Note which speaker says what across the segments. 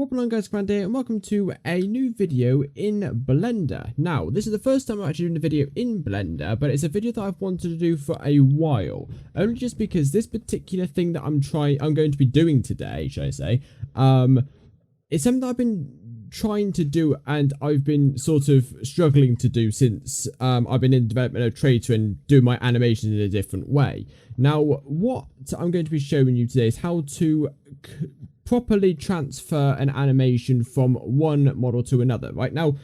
Speaker 1: What going on, guys? Commander here, and welcome to a new video in Blender. Now, this is the first time I'm actually doing a video in Blender, but it's a video that I've wanted to do for a while. Only just because this particular thing that I'm going to be doing today, should I say, it's something that I've been trying to do and I've been sort of struggling to do since I've been in development of Trader and do my animations in a different way. Now, what I'm going to be showing you today is how to properly transfer an animation from one model to another. Right now,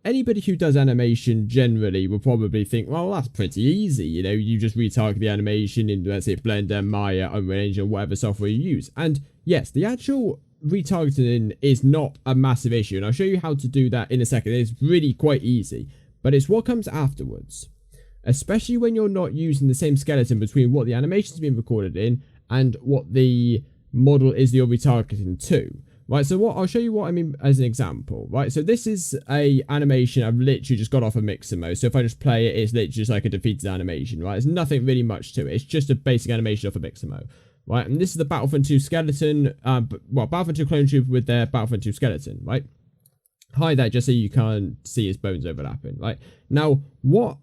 Speaker 1: anybody who does animation generally will probably think, well, that's pretty easy. You know, you just retarget the animation in, let's say, Blender, Maya, Unreal Engine, whatever software you use. And yes, the actual retargeting is not a massive issue, and I'll show you how to do that in a second. It's really quite easy, but it's what comes afterwards, especially when you're not using the same skeleton between what the animation's been recorded in and what the model is you're retargeting to. Right, so I'll show you what I mean as an example. Right, so this is a animation I've literally just got off of mixer mode. So if I just play it, it's literally just like a defeated animation. Right, there's nothing really much to it. It's just a basic animation off of mixer mode. Right, and this is the Battlefront 2 skeleton. Battlefront 2 clone trooper with their Battlefront 2 skeleton. Right, hide that just so you can't see his bones overlapping. Right, now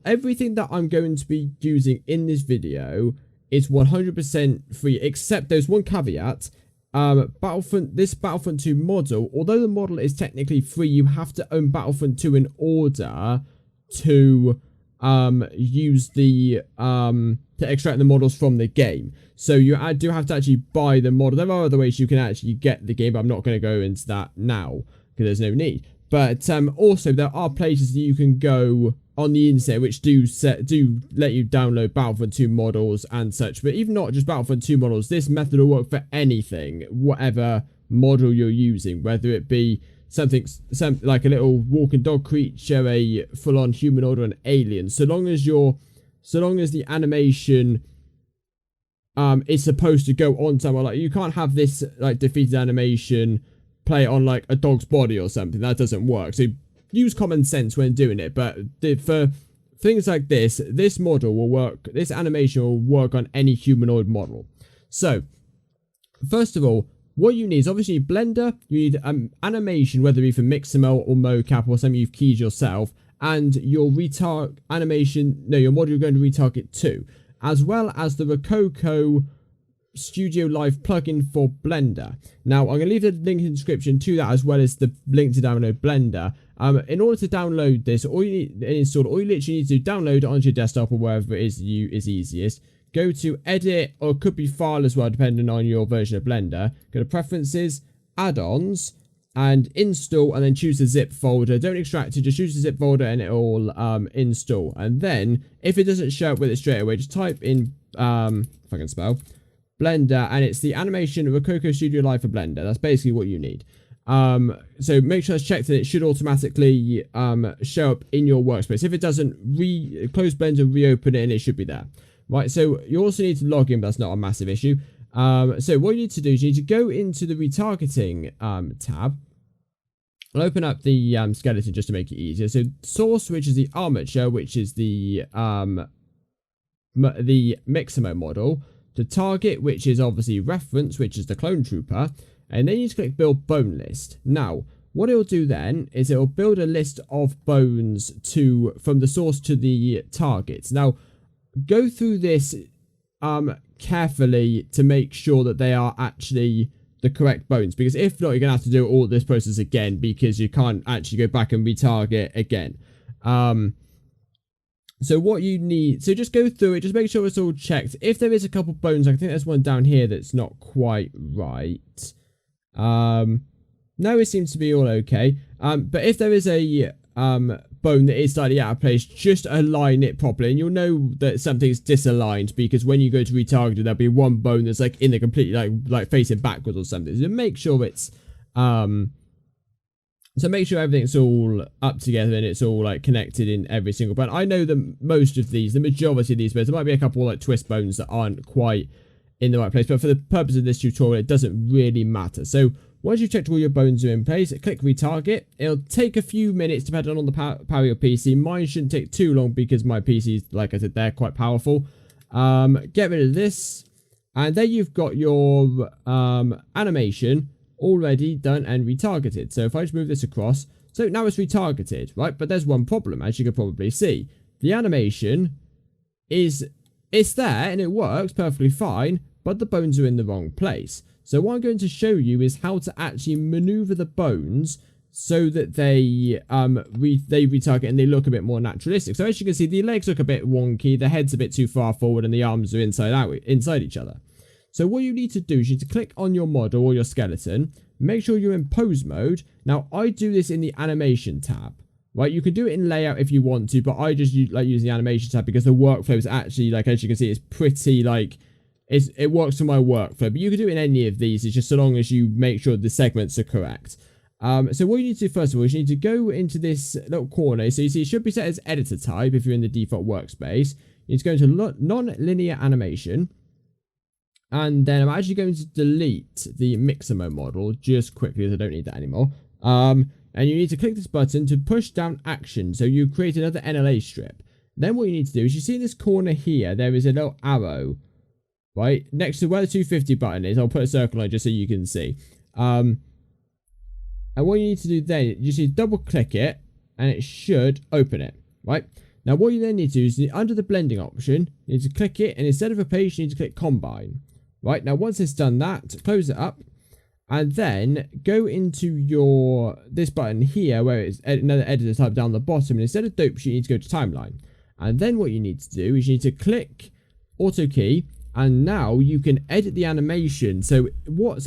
Speaker 1: everything that I'm going to be using in this video is 100% free, except there's one caveat. This Battlefront 2 model, although the model is technically free, you have to own Battlefront 2 in order to use the to extract the models from the game. So you do have to actually buy the model. There are other ways you can actually get the game, but I'm not going to go into that now because there's no need. But also there are places that you can go on the internet which do let you download Battlefront 2 models and such. But even not just Battlefront 2 models, this method will work for anything, whatever model you're using, whether it be something like a little walking dog creature, a full-on humanoid, or an alien. So long as the animation is supposed to go on somewhere, like you can't have this like defeated animation play on like a dog's body or something. That doesn't work. So use common sense when doing it. But for things like this model will work. This animation will work on any humanoid model. So first of all, what you need is obviously Blender. You need animation, whether it be for mixer mode or mocap or something you've keyed yourself, and your your model you're going to retarget to, as well as the Rococo Studio Live plugin for Blender. Now, I'm going to leave the link in the description to that, as well as the link to download Blender. In order to download this, all you literally need to do, download it onto your desktop or wherever it is is easiest. Go to Edit, or it could be File as well, depending on your version of Blender. Go to Preferences, Add-ons, and Install, and then choose the zip folder. Don't extract it, just choose the zip folder and it'll install. And then, if it doesn't show up with it straight away, just type in, if I can spell, Blender, and it's the animation Rococo Studio Live for Blender. That's basically what you need. So make sure it's checked, and it should automatically show up in your workspace. If it doesn't, close Blender, reopen it, and it should be there. Right, so you also need to log in, but that's not a massive issue. So what you need to do is you need to go into the retargeting tab. I'll open up the skeleton just to make it easier. So source, which is the armature, which is the mixer mode model. The target, which is obviously reference, which is the clone trooper. And then you just click build bone list. Now, what it'll do then is it'll build a list of bones from the source to the targets. Now, go through this carefully to make sure that they are actually the correct bones, because if not, you're gonna have to do all this process again, because you can't actually go back and retarget again. So what you need, so just go through it, just make sure it's all checked. If there is a couple bones, I think there's one down here that's not quite right. No, it seems to be all okay. But if there is a bone that is slightly out of place, just align it properly, and you'll know that something's disaligned, because when you go to retarget it, there'll be one bone that's like in the completely like facing backwards or something. So make sure it's so make sure everything's all up together and it's all like connected in every single bone. I know that most of these, the majority of these bones, there might be a couple like twist bones that aren't quite in the right place, but for the purpose of this tutorial, it doesn't really matter. So once you've checked all your bones are in place, click retarget. It'll take a few minutes depending on the power of your PC. Mine shouldn't take too long because my PC's, like I said, they're quite powerful. Get rid of this, and there you've got your animation already done and retargeted. So if I just move this across, so now it's retargeted, right? But there's one problem, as you can probably see. The animation it's there and it works perfectly fine, but the bones are in the wrong place. So what I'm going to show you is how to actually maneuver the bones so that they retarget and they look a bit more naturalistic. So as you can see, the legs look a bit wonky, the head's a bit too far forward, and the arms are inside each other. So what you need to do is you need to click on your model or your skeleton, make sure you're in pose mode. Now I do this in the animation tab, right? You can do it in layout if you want to, but I just like using the animation tab because the workflow is actually, like, as you can see, it's pretty like it works for my workflow. But you can do it in any of these. It's just so long as you make sure the segments are correct. So what you need to do first of all is you need to go into this little corner. So you see it should be set as editor type if you're in the default workspace. You need to go into non-linear animation. And then I'm actually going to delete the mixer mode model just quickly, as I don't need that anymore. And you need to click this button to push down action. So you create another NLA strip. Then what you need to do is you see in this corner here, there is a little arrow, right? Next to where the 250 button is. I'll put a circle on it just so you can see. And what you need to do then, you just need to double click it and it should open it, right? Now what you then need to do is under the blending option, you need to click it, and instead of replace, you need to click combine. Right, now once it's done that, close it up, and then go into this button here where it's another editor type down the bottom, and instead of dope sheet, you need to go to timeline. And then what you need to do is you need to click auto key, and now you can edit the animation. So what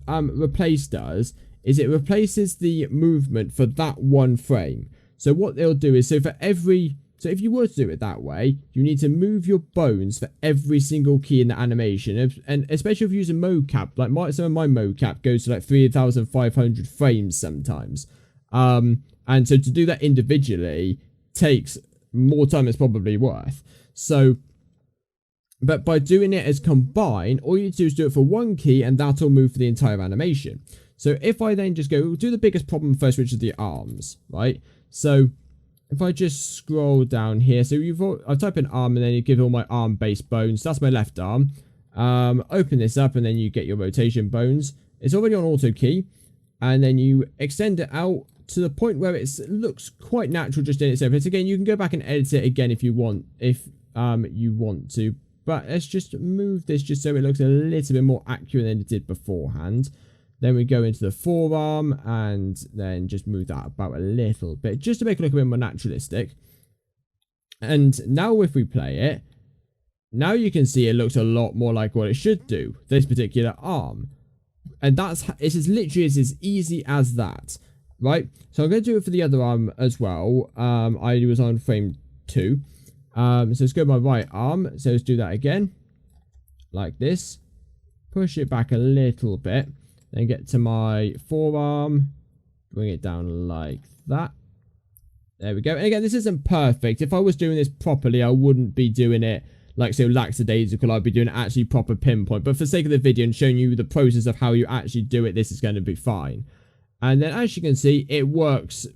Speaker 1: replace does is it replaces the movement for that one frame. So what they'll do is, so if you were to do it that way, you need to move your bones for every single key in the animation. And especially if you're using mocap, like some of my mocap goes to like 3,500 frames sometimes. And so to do that individually takes more time than it's probably worth. So, but by doing it as combine, all you need to do is do it for one key and that'll move for the entire animation. So if I then just go do the biggest problem first, which is the arms, right? So if I just scroll down here, so I type in arm and then you give all my arm base bones. That's my left arm. Open this up and then you get your rotation bones. It's already on auto key, and then you extend it out to the point where it looks quite natural just in itself. It's again, you can go back and edit it again if you want, you want to. But let's just move this just so it looks a little bit more accurate than it did beforehand. Then we go into the forearm and then just move that about a little bit just to make it look a bit more naturalistic. And now if we play it, now you can see it looks a lot more like what it should do, this particular arm. And it's as literally as easy as that, right? So I'm going to do it for the other arm as well. I was on frame 2. So let's go to my right arm. So let's do that again, like this. Push it back a little bit. Then get to my forearm, bring it down like that. There we go. And again, this isn't perfect. If I was doing this properly, I wouldn't be doing it like so lackadaisical. I'd be doing it actually proper pinpoint. But for the sake of the video and showing you the process of how you actually do it, this is going to be fine. And then as you can see, it works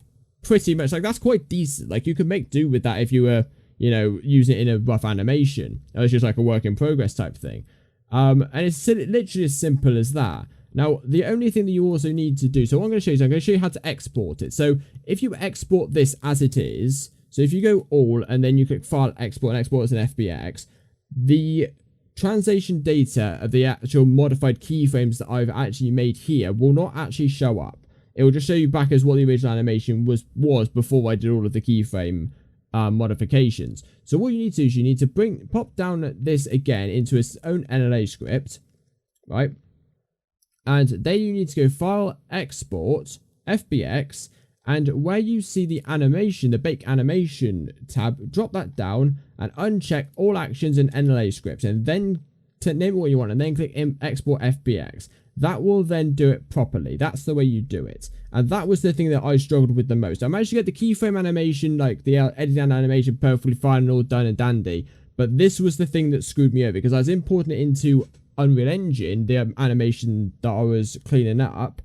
Speaker 1: pretty much. Like, that's quite decent. Like, you could make do with that if you were, you know, using it in a rough animation. It's just like a work in progress type thing. And it's literally as simple as that. Now, the only thing that you also need to do, so what I'm going to show you is I'm going to show you how to export it. So if you export this as it is, so if you go all and then you click file export and export as an FBX, the translation data of the actual modified keyframes that I've actually made here will not actually show up. It will just show you back as what the original animation was before I did all of the keyframe modifications. So what you need to do is you need to pop down this again into its own NLA script, right? And then you need to go File, Export, FBX, and where you see the animation, the Bake Animation tab, drop that down and uncheck all actions and NLA scripts, and then name it what you want, and then click Export FBX. That will then do it properly. That's the way you do it. And that was the thing that I struggled with the most. I managed to get the keyframe animation, like the editing animation, perfectly fine and all done and dandy. But this was the thing that screwed me over, because I was importing it into Unreal Engine, the animation that I was cleaning up.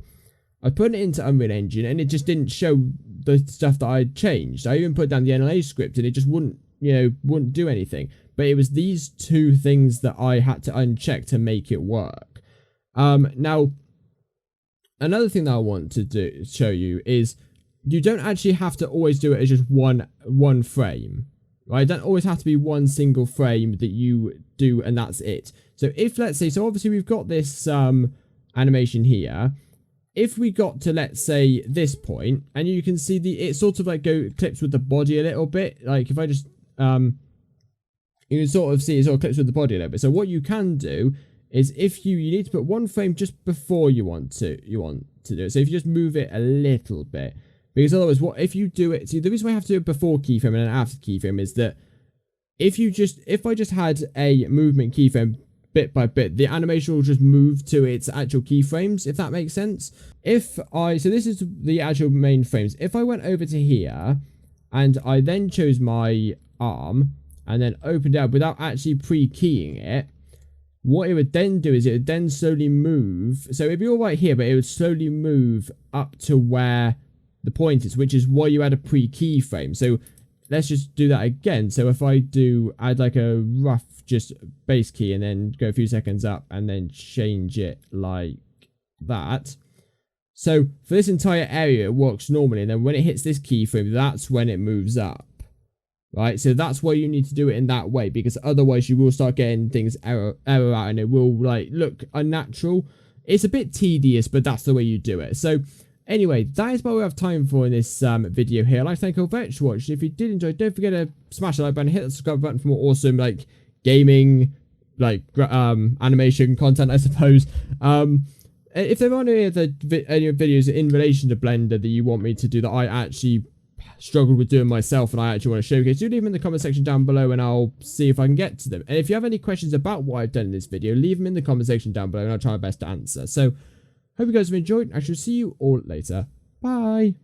Speaker 1: I put it into Unreal Engine and it just didn't show the stuff that I had changed. I even put down the NLA script and it just wouldn't do anything. But it was these two things that I had to uncheck to make it work. Now, another thing that I want to show you is you don't actually have to always do it as just one frame, right? It don't always have to be one single frame that you do and that's it. So if, let's say, so obviously we've got this animation here. If we got to, let's say, this point, and you can see it sort of like clips with the body a little bit. Like if I just you can sort of see it sort of clips with the body a little bit. So what you can do is if you need to put one frame just before you want to do it. So if you just move it a little bit, because otherwise, what if you do it? See, the reason why I have to do it before keyframe and then after keyframe is that if I just had a movement keyframe bit by bit, the animation will just move to its actual keyframes, if that makes sense. So this is the actual main frames. If I went over to here and I then chose my arm and then opened it up without actually pre-keying it, what it would then do is it would then slowly move. So it'd be all right here, but it would slowly move up to where the point is, which is why you add a pre-keyframe. So let's just do that again. So if I add like a rough just base key and then go a few seconds up and then change it like that. So for this entire area, it works normally. And then when it hits this keyframe, that's when it moves up. Right? So that's why you need to do it in that way, because otherwise you will start getting things error out and it will like look unnatural. It's a bit tedious, but that's the way you do it. So anyway, that is what we have time for in this video here. I'd like to thank you all very much for watching. If you did enjoy, don't forget to smash the like button, hit the subscribe button for more awesome like gaming, like animation content, I suppose. If there are any other videos in relation to Blender that you want me to do that I actually struggled with doing myself and I actually want to showcase, do leave them in the comment section down below and I'll see if I can get to them. And if you have any questions about what I've done in this video, leave them in the comment section down below and I'll try my best to answer. So hope you guys have enjoyed. I shall see you all later. Bye.